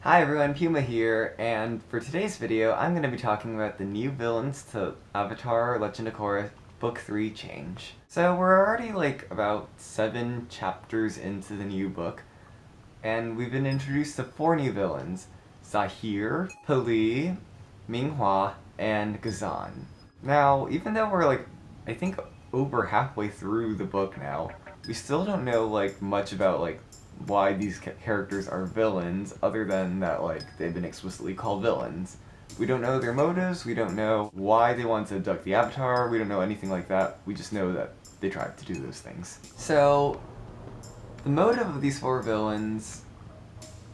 Hi everyone, Puma here, and for today's video, I'm going to be talking about the new villains to Avatar Legend of Korra Book 3 Change. So we're already about 7 chapters into the new book, and we've been introduced to 4 new villains: Zaheer, Pali, Ming-Hua, and Ghazan. Now, even though we're I think over halfway through the book now, we still don't know much about why these characters are villains, other than that they've been explicitly called villains. We don't know their motives, we don't know why they want to abduct the Avatar, we don't know anything like that. We just know that they tried to do those things. So, the motive of these 4 villains,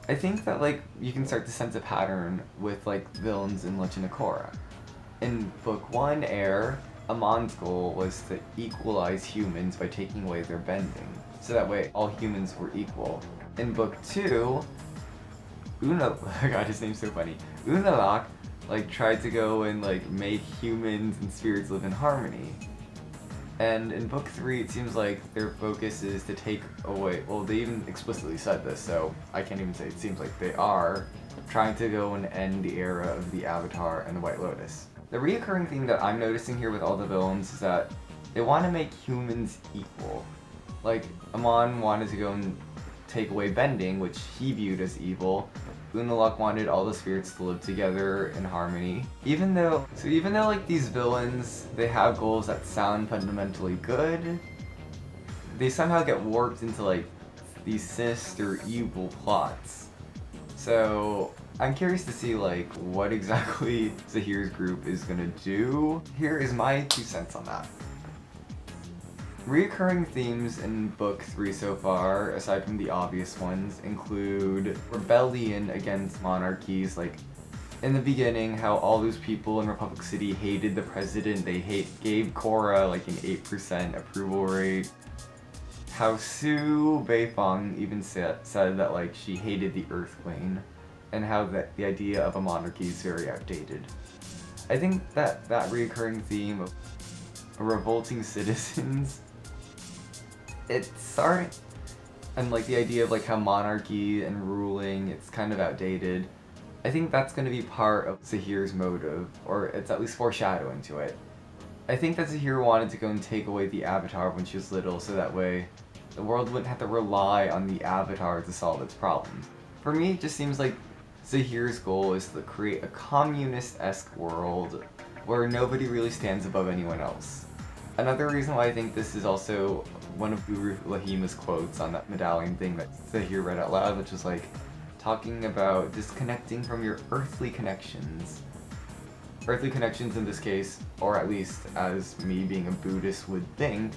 I think that you can start to sense a pattern with villains in Legend of Korra. In Book 1, Air, Amon's goal was to equalize humans by taking away their bending, so that way all humans were equal. In Book 2, God, his name's so funny. Unalak tried to go and make humans and spirits live in harmony. And in Book 3, it seems like their focus is to take away, well, they even explicitly said this, so I can't even say it seems like they are trying to go and end the era of the Avatar and the White Lotus. The reoccurring theme that I'm noticing here with all the villains is that they want to make humans equal. Amon wanted to go and take away bending, which he viewed as evil. Unalak wanted all the spirits to live together in harmony. Even though these villains, they have goals that sound fundamentally good, they somehow get warped into these sinister evil plots. So I'm curious to see what exactly Zaheer's group is gonna do. Here is my 2 cents on that. Recurring themes in Book 3 so far, aside from the obvious ones, include rebellion against monarchies. In the beginning, how all those people in Republic City hated the president, they gave Korra an 8% approval rate. How Su Beifong even said that she hated the Earth Queen, and how the idea of a monarchy is very outdated. I think that recurring theme of revolting citizens, it's starting, and the idea of how monarchy and ruling, it's kind of outdated. I think that's going to be part of Zaheer's motive, or it's at least foreshadowing to it. I think that Zaheer wanted to go and take away the Avatar when she was little, so that way the world wouldn't have to rely on the Avatar to solve its problems. For me, it just seems like Zaheer's goal is to create a communist-esque world where nobody really stands above anyone else. Another reason why I think this is also one of Guru Lahima's quotes on that medallion thing that Zaheer read out loud, which was talking about disconnecting from your earthly connections. Earthly connections in this case, or at least as me being a Buddhist would think,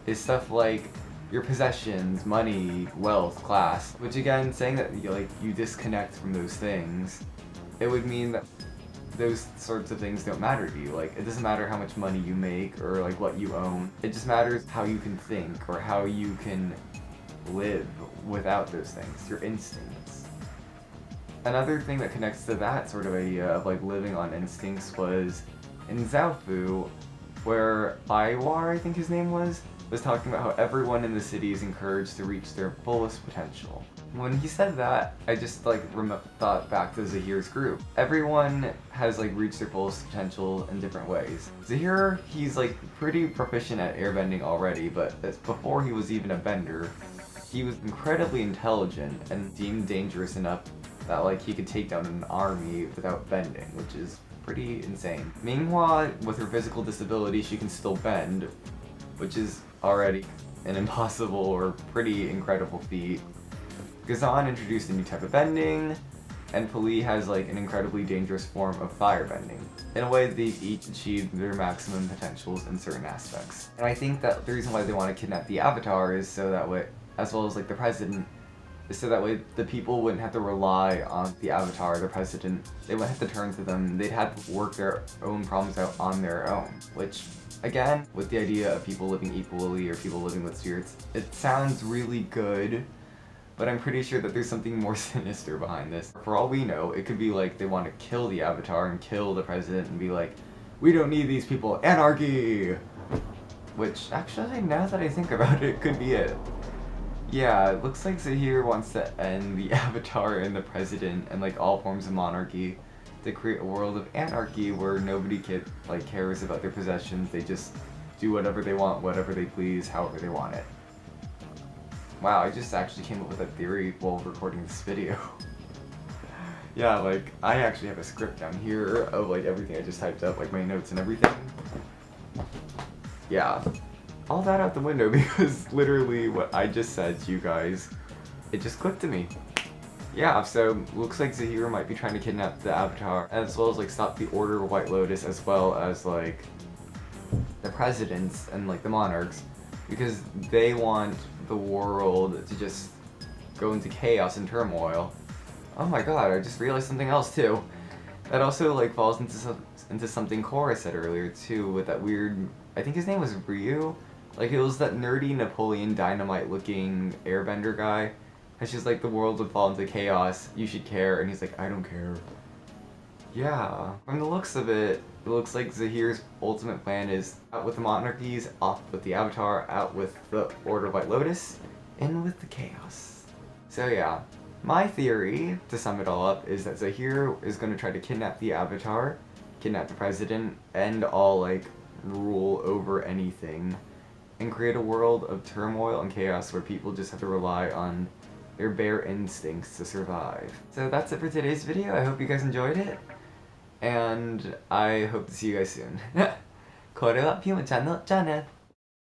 is stuff like your possessions, money, wealth, class, which again, saying that you disconnect from those things, it would mean that those sorts of things don't matter to you. It doesn't matter how much money you make or what you own. It just matters how you can think or how you can live without those things, your instincts. Another thing that connects to that sort of idea of living on instincts was in Zaofu, where Iwar, I think his name was talking about how everyone in the city is encouraged to reach their fullest potential. When he said that, I just thought back to Zaheer's group. Everyone has reached their fullest potential in different ways. Zaheer, he's pretty proficient at airbending already, but before he was even a bender, he was incredibly intelligent and deemed dangerous enough that he could take down an army without bending, which is pretty insane. Ming-Hua, with her physical disability, she can still bend, which is already an impossible or pretty incredible feat. Ghazan introduced a new type of bending, and Pali has an incredibly dangerous form of fire bending. In a way, they've each achieved their maximum potentials in certain aspects. And I think that the reason why they want to kidnap the Avatar is so that way, as well as the president, is so that way the people wouldn't have to rely on the Avatar, the president. They wouldn't have to turn to them. They'd have to work their own problems out on their own, which, again, with the idea of people living equally or people living with spirits, it sounds really good, but I'm pretty sure that there's something more sinister behind this. For all we know, it could be they want to kill the Avatar and kill the president and be we don't need these people, anarchy! Which, actually, now that I think about it, could be it. Yeah, it looks like Zaheer wants to end the Avatar and the President and like all forms of monarchy to create a world of anarchy where nobody cares about their possessions. They just do whatever they want, whatever they please, however they want it. Wow, I just actually came up with a theory while recording this video. Yeah, like, I actually have a script down here of like everything I just typed up, like my notes and everything. Yeah, all that out the window because literally what I just said to you guys, it just clicked to me. Yeah, so looks like Zaheer might be trying to kidnap the Avatar, as well as like stop the Order of White Lotus, as well as like the presidents and like the monarchs, because they want the world to just go into chaos and turmoil. Oh my god, I just realized something else too. That also like falls into something Korra said earlier too, with that weird, I think his name was Ryu? Like it was that nerdy Napoleon Dynamite looking airbender guy. It's just like the world would fall into chaos, you should care, and he's like, I don't care. Yeah, from the looks of it, it looks like Zaheer's ultimate plan is out with the monarchies, off with the Avatar, out with the Order of White Lotus, in with the chaos. So yeah, my theory, to sum it all up, is that Zaheer is going to try to kidnap the Avatar, kidnap the President, end all like rule over anything, and create a world of turmoil and chaos where people just have to rely on their bare instincts to survive. So that's it for today's video. I hope you guys enjoyed it, and I hope to see you guys soon. これはピモちゃんのチャンネル